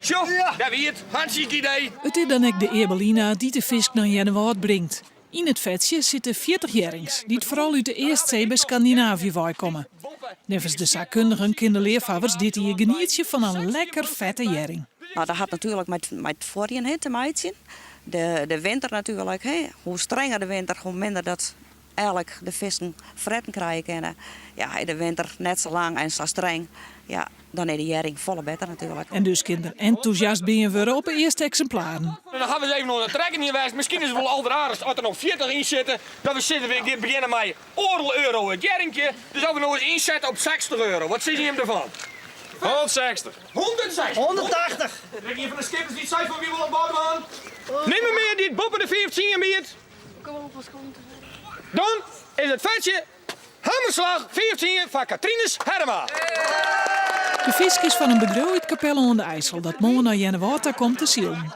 Zo, dat wie het. Hartstikke idee. Het is dan ook de Erbelina die de vis naar Jennewaard brengt. In het vetje zitten 40 jerrings, die het vooral uit de Eestzee bij Scandinavië komen. Nevens de zaakkundigen kunnen leervouwers dit hier genietje van een lekker vette jering. Nou, dat had natuurlijk met voorheen te maken. De winter natuurlijk. Hoe strenger de winter, hoe minder dat eigenlijk de vissen fretten krijgen kunnen. Ja, in de winter net zo lang en zo streng. Ja, dan is de jering volle beter natuurlijk. En dus kinderen enthousiast worden op de eerste exemplaren. Dan gaan we eens even naar de trekken hier wijzen. Misschien is het wel alderaardig als er nog 40 in zitten. Dat we zitten weer beginnen met €1 het jeringje. Dus dat we nog eens inzetten op €60. Wat zit je hem ervan? 160. 160. 180. Denk je van de skippers die zei van wie wil op boord gaan? Neem me meer die boven de 15 biedt. Dan is het vetje Hammerslag 14 van Katrines Herma. De vis is van een bedrijf uit Capelle aan de IJssel dat morgen naar Jennewaard komt te zielen.